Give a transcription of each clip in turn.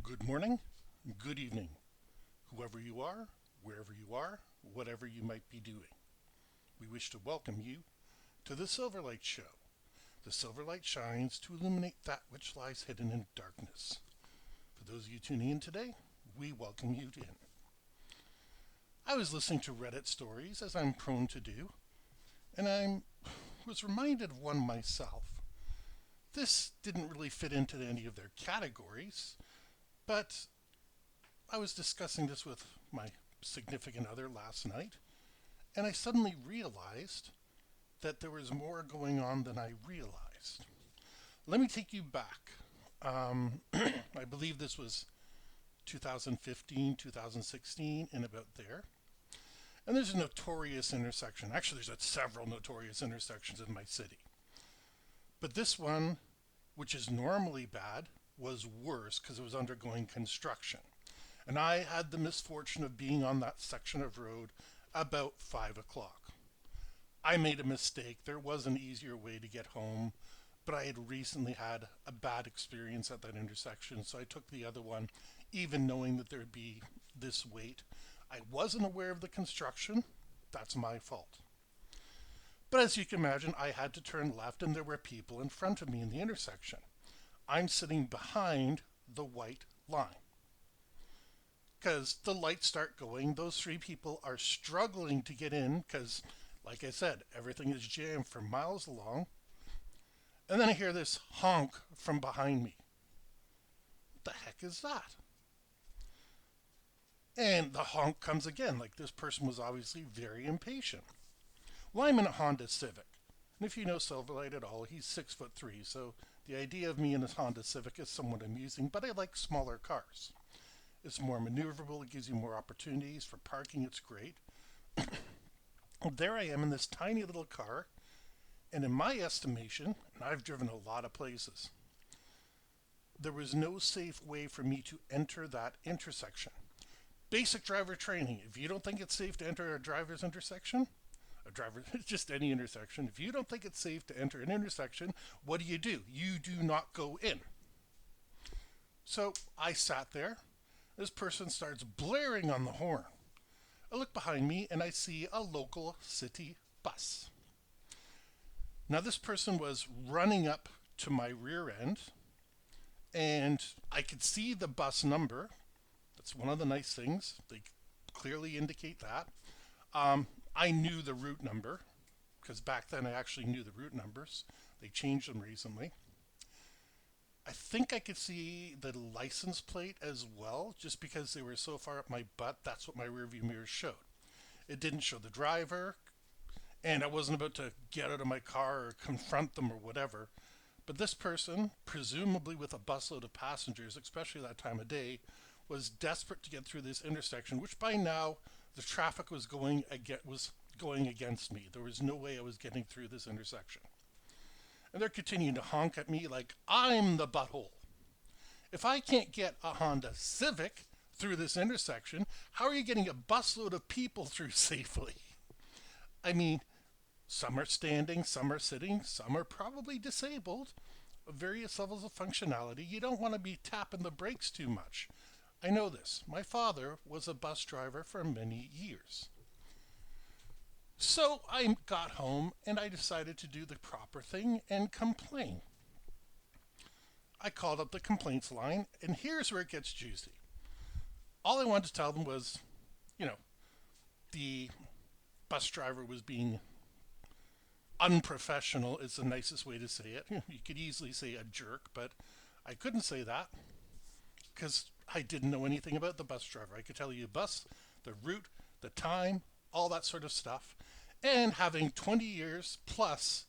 Good morning, good evening, whoever you are, wherever you are, whatever you might be doing. We wish to welcome you to the Silverlight Show. The Silverlight shines to illuminate that which lies hidden in darkness. For those of you tuning in today, we welcome you in. I was listening to Reddit stories, as I'm prone to do, and I was reminded of one myself. This didn't really fit into any of their categories, but I was discussing this with my significant other last night, and I suddenly realized that there was more going on than I realized. Let me take you back. I believe this was 2015, 2016, and about there. And there's a notorious intersection. Actually, there's several notorious intersections in my city. But this one, which is normally bad, was worse because it was undergoing construction. And I had the misfortune of being on that section of road about 5 o'clock. I made a mistake. There was an easier way to get home, but I had recently had a bad experience at that intersection, so I took the other one, even knowing that there'd be this wait. I wasn't aware of the construction. That's my fault. But as you can imagine, I had to turn left, and there were people in front of me in the intersection. I'm sitting behind the white line. Because the lights start going, those three people are struggling to get in because, like I said, everything is jammed for miles along. And then I hear this honk from behind me. What the heck is that? And the honk comes again, like this person was obviously very impatient. Well, I'm in a Honda Civic. And if you know Silverlight at all, he's 6'3", so the idea of me in a Honda Civic is somewhat amusing, but I like smaller cars. It's more maneuverable, it gives you more opportunities for parking, it's great. There I am in this tiny little car, and in my estimation, and I've driven a lot of places, there was no safe way for me to enter that intersection. Basic driver training. If you don't think it's safe to enter a driver's intersection, just any intersection, if you don't think it's safe to enter an intersection, what do? You do not go in. So I sat there. This person starts blaring on the horn. I look behind me and I see a local city bus. Now this person was running up to my rear end, and I could see the bus number. That's one of the nice things. They clearly indicate that. I knew the route number because back then I actually knew the route numbers. They changed them recently. I think I could see the license plate as well, just because they were so far up my butt. That's what my rearview mirror showed. It didn't show the driver, and I wasn't about to get out of my car or confront them or whatever. But this person, presumably with a busload of passengers, especially that time of day, was desperate to get through this intersection, which by now the traffic was going against me. There was no way I was getting through this intersection. And they're continuing to honk at me like I'm the butthole. If I can't get a Honda Civic through this intersection, how are you getting a busload of people through safely? I mean, some are standing, some are sitting, some are probably disabled, various levels of functionality. You don't want to be tapping the brakes too much. I know this. My father was a bus driver for many years. So I got home and I decided to do the proper thing and complain. I called up the complaints line, and here's where it gets juicy. All I wanted to tell them was, the bus driver was being unprofessional, is the nicest way to say it. You could easily say a jerk, but I couldn't say that because I didn't know anything about the bus driver. I could tell you bus, the route, the time, all that sort of stuff. And having 20 years plus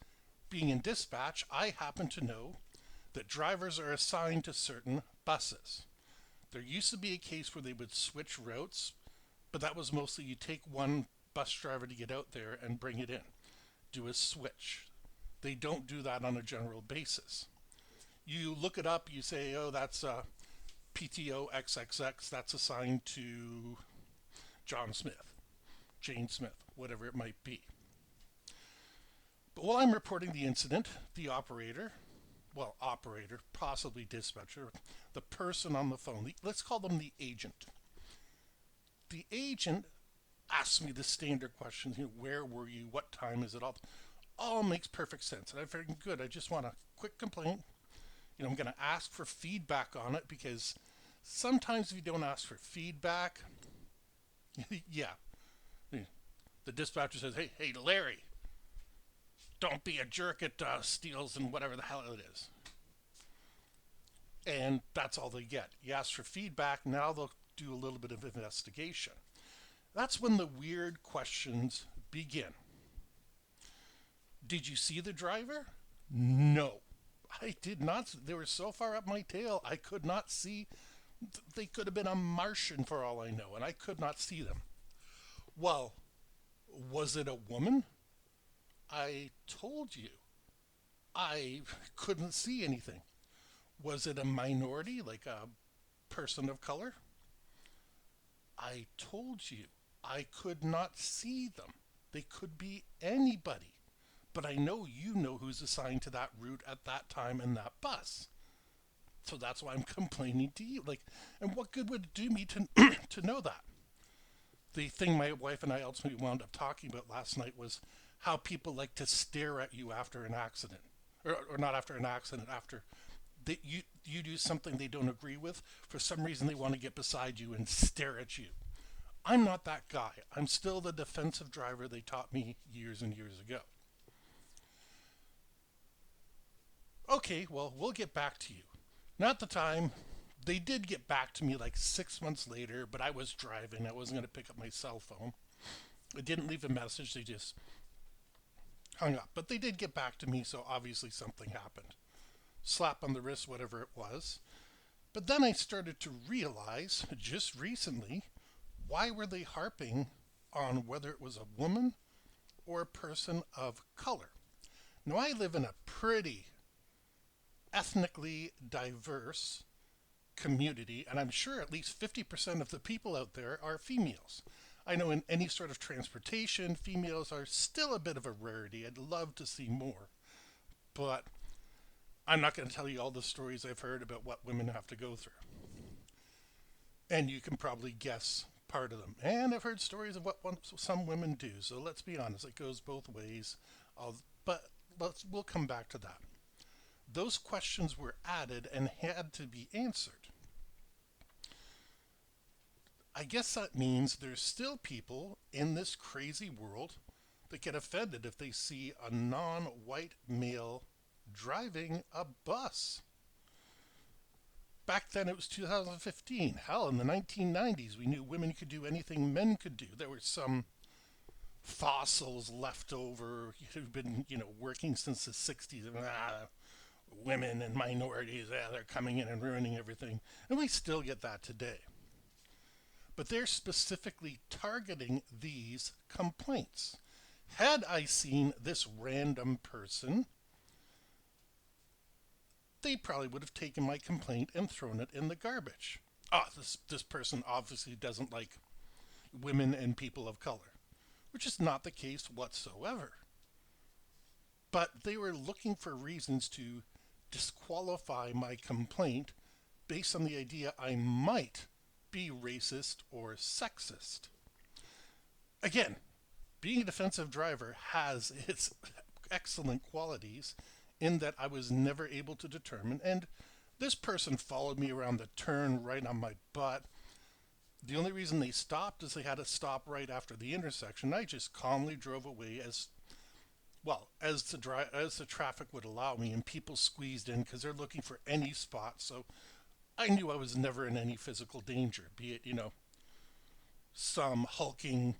being in dispatch, I happen to know that drivers are assigned to certain buses. There used to be a case where they would switch routes, but that was mostly you take one bus driver to get out there and bring it in. Do a switch. They don't do that on a general basis. You look it up, you say, oh, that's PTO XXX, that's assigned to John Smith, Jane Smith, whatever it might be. But while I'm reporting the incident, the operator well, operator, possibly dispatcher, the person on the phone, let's call them the agent. The agent asks me the standard questions, where were you, what time is it, all makes perfect sense. And I'm very good. I just want a quick complaint. I'm going to ask for feedback on it because sometimes if you don't ask for feedback, yeah, the dispatcher says, hey, Larry, don't be a jerk at steals and whatever the hell it is. And that's all they get. You ask for feedback, now they'll do a little bit of investigation. That's when the weird questions begin. Did you see the driver? No. I did not. They were so far up my tail, I could not see. They could have been a Martian for all I know, and I could not see them. Well, was it a woman? I told you. I couldn't see anything. Was it a minority, like a person of color? I told you. I could not see them. They could be anybody. But I know you know who's assigned to that route at that time in that bus. So that's why I'm complaining to you. And what good would it do me to to know that? The thing my wife and I ultimately wound up talking about last night was how people like to stare at you after an accident, or not after an accident, after you do something they don't agree with. For some reason, they want to get beside you and stare at you. I'm not that guy. I'm still the defensive driver they taught me years and years ago. Okay, well, we'll get back to you. Not the time. They did get back to me like 6 months later, but I was driving. I wasn't going to pick up my cell phone. I didn't leave a message. They just hung up. But they did get back to me, so obviously something happened. Slap on the wrist, whatever it was. But then I started to realize, just recently, why were they harping on whether it was a woman or a person of color? Now, I live in a pretty ethnically diverse community, and I'm sure at least 50% of the people out there are females. I know in any sort of transportation, females are still a bit of a rarity. I'd love to see more, but I'm not going to tell you all the stories I've heard about what women have to go through. And you can probably guess part of them. And I've heard stories of what some women do. So let's be honest, it goes both ways. But we'll come back to that. Those questions were added and had to be answered. I guess that means there's still people in this crazy world that get offended if they see a non-white male driving a bus. Back then it was 2015. Hell, in the 1990s, we knew women could do anything men could do. There were some fossils left over who've been, working since the 60s. Women and minorities, they're coming in and ruining everything. And we still get that today. But they're specifically targeting these complaints. Had I seen this random person, they probably would have taken my complaint and thrown it in the garbage. This person obviously doesn't like women and people of color, which is not the case whatsoever. But they were looking for reasons to disqualify my complaint based on the idea I might be racist or sexist. Again, being a defensive driver has its excellent qualities in that I was never able to determine, and this person followed me around the turn right on my butt. The only reason they stopped is they had to stop right after the intersection. I just calmly drove away as the traffic would allow me, and people squeezed in because they're looking for any spot. So I knew I was never in any physical danger, be it, some hulking,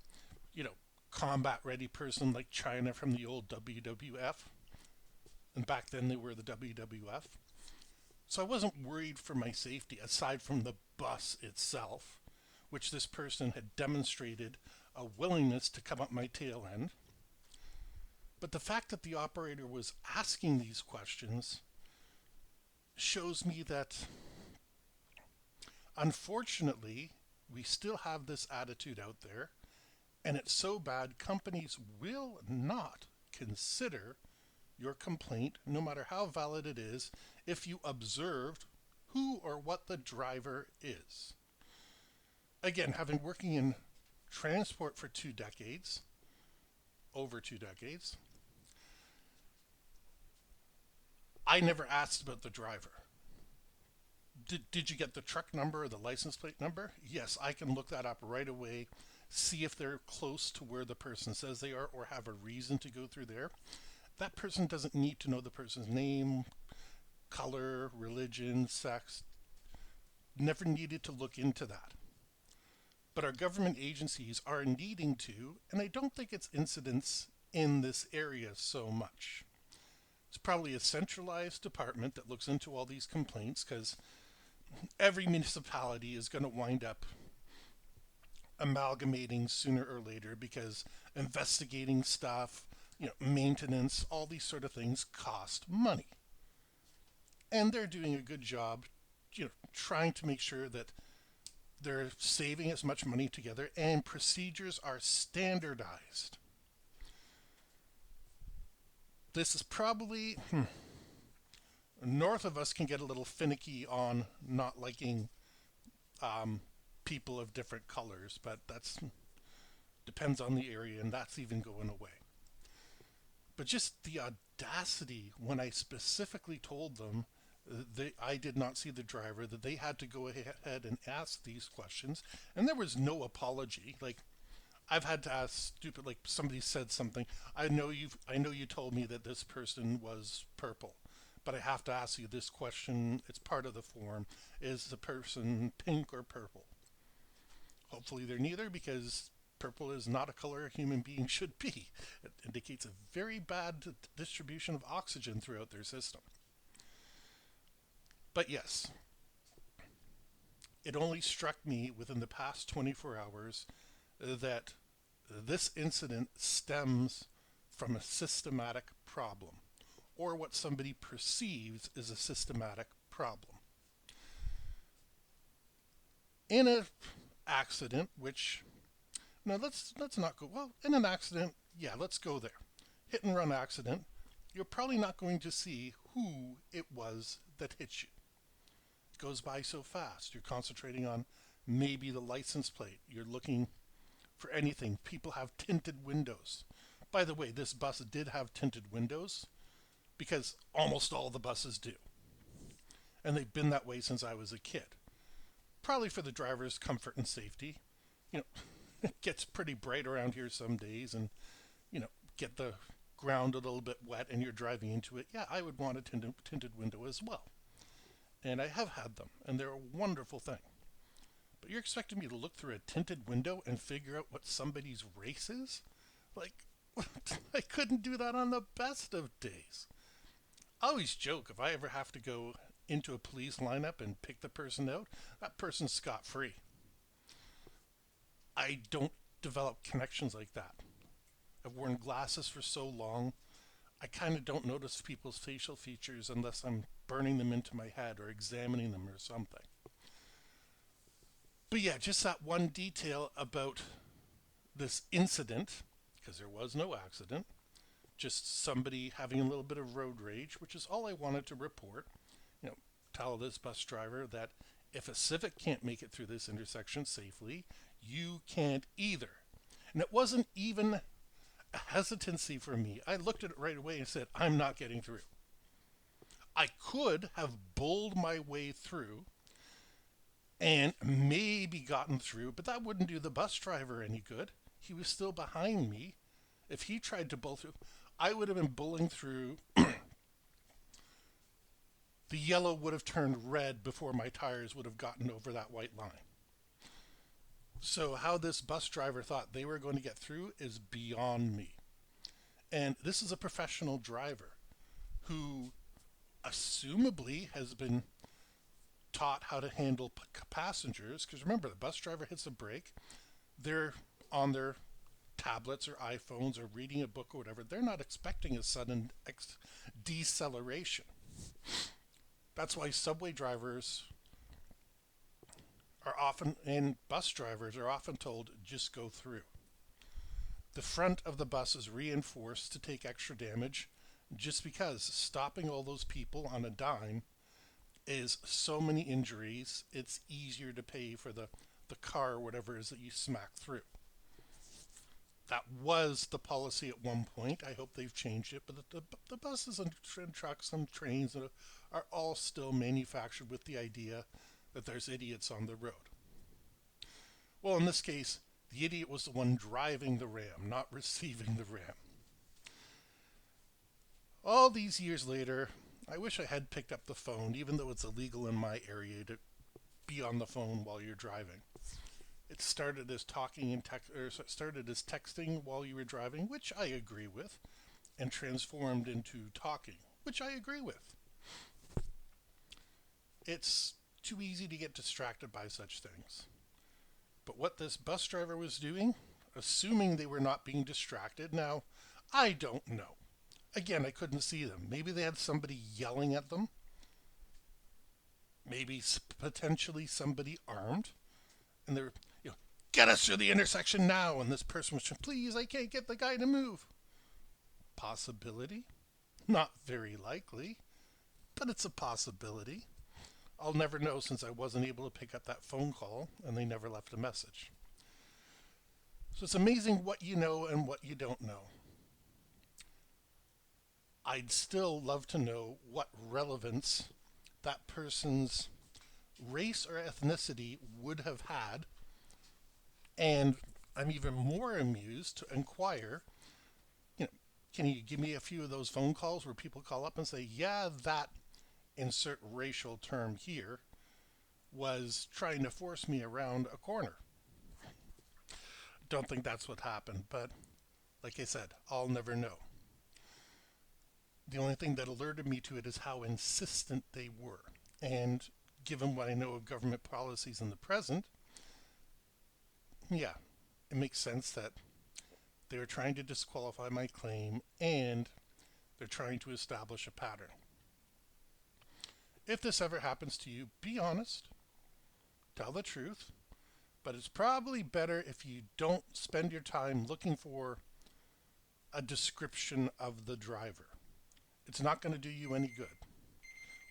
combat ready person like China from the old WWF. And back then they were the WWF. So I wasn't worried for my safety aside from the bus itself, which this person had demonstrated a willingness to come up my tail end. But the fact that the operator was asking these questions shows me that, unfortunately, we still have this attitude out there, and it's so bad companies will not consider your complaint, no matter how valid it is, if you observed who or what the driver is. Again, having working in transport for 2 decades, over 2 decades, I never asked about the driver. Did you get the truck number or the license plate number? Yes, I can look that up right away, see if they're close to where the person says they are or have a reason to go through there. That person doesn't need to know the person's name, color, religion, sex. Never needed to look into that. But our government agencies are needing to, and I don't think it's incidents in this area so much. It's probably a centralized department that looks into all these complaints because every municipality is going to wind up amalgamating sooner or later because investigating stuff, maintenance, all these sort of things cost money. And they're doing a good job, trying to make sure that they're saving as much money together and procedures are standardized. This is probably north of us can get a little finicky on not liking people of different colors, but that's depends on the area, and that's even going away. But just the audacity when I specifically told them I did not see the driver, that they had to go ahead and ask these questions, and there was no apology. Like, I've had to ask stupid, like somebody said something. I know you told me that this person was purple, but I have to ask you this question. It's part of the form. Is the person pink or purple? Hopefully they're neither, because purple is not a color a human being should be. It indicates a very bad distribution of oxygen throughout their system. But yes, it only struck me within the past 24 hours that this incident stems from a systematic problem, or what somebody perceives is a systematic problem. In an accident, which, no, let's not go, well, in an accident, yeah, let's go there. Hit and run accident, you're probably not going to see who it was that hit you. It goes by so fast. You're concentrating on maybe the license plate. You're looking for anything. People have tinted windows. By the way, this bus did have tinted windows because almost all the buses do. And they've been that way since I was a kid. Probably for the driver's comfort and safety. It gets pretty bright around here some days, and, get the ground a little bit wet and you're driving into it. Yeah, I would want a tinted window as well. And I have had them, and they're a wonderful thing. But you're expecting me to look through a tinted window and figure out what somebody's race is? Like, I couldn't do that on the best of days. I always joke, if I ever have to go into a police lineup and pick the person out, that person's scot-free. I don't develop connections like that. I've worn glasses for so long, I kind of don't notice people's facial features unless I'm burning them into my head or examining them or something. But yeah, just that one detail about this incident, because there was no accident, just somebody having a little bit of road rage, which is all I wanted to report. Tell this bus driver that if a Civic can't make it through this intersection safely, you can't either. And it wasn't even a hesitancy for me. I looked at it right away and said, I'm not getting through. I could have bulled my way through and maybe gotten through, but that wouldn't do the bus driver any good. He was still behind me. If he tried to bull through, I would have been bulling through. The yellow would have turned red before my tires would have gotten over that white line. So how this bus driver thought they were going to get through is beyond me. And this is a professional driver who assumably has been taught how to handle passengers, because remember, the bus driver hits a brake, they're on their tablets or iPhones or reading a book or whatever. They're not expecting a sudden deceleration. That's why subway drivers are often, and bus drivers are often told, just go through. The front of the bus is reinforced to take extra damage. just because stopping all those people on a dime is so many injuries, it's easier to pay for the car or whatever it is that you smack through. That was the policy at one point. I hope they've changed it, but the buses and trucks and trains are all still manufactured with the idea that there's idiots on the road. Well, in this case, the idiot was the one driving the ram, not receiving the ram. All these years later, I wish I had picked up the phone, even though it's illegal in my area to be on the phone while you're driving. It started as talking and started as texting while you were driving, which I agree with, and transformed into talking, which I agree with. It's too easy to get distracted by such things. But what this bus driver was doing, assuming they were not being distracted, now, I don't know. Again, I couldn't see them. Maybe they had somebody yelling at them. Maybe potentially somebody armed. And they're, get us through the intersection now. And this person was, please, I can't get the guy to move. Possibility. Not very likely, but it's a possibility. I'll never know since I wasn't able to pick up that phone call and they never left a message. So it's amazing what you know and what you don't know. I'd still love to know what relevance that person's race or ethnicity would have had. And I'm even more amused to inquire, you know, can you give me a few of those phone calls where people call up and say, yeah, that insert racial term here was trying to force me around a corner. Don't think that's what happened, but like I said, I'll never know. The only thing that alerted me to it is how insistent they were. And given what I know of government policies in the present, yeah, it makes sense that they were trying to disqualify my claim and they're trying to establish a pattern. If this ever happens to you, be honest, tell the truth, but it's probably better if you don't spend your time looking for a description of the driver. It's not going to do you any good.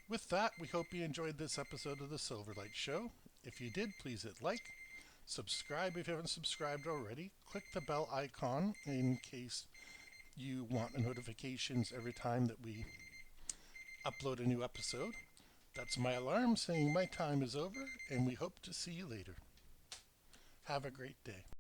With that, we hope you enjoyed this episode of the Silverlight Show. If you did, please hit like, subscribe if you haven't subscribed already, click the bell icon in case you want notifications every time that we upload a new episode. That's my alarm saying my time is over, and we hope to see you later. Have a great day.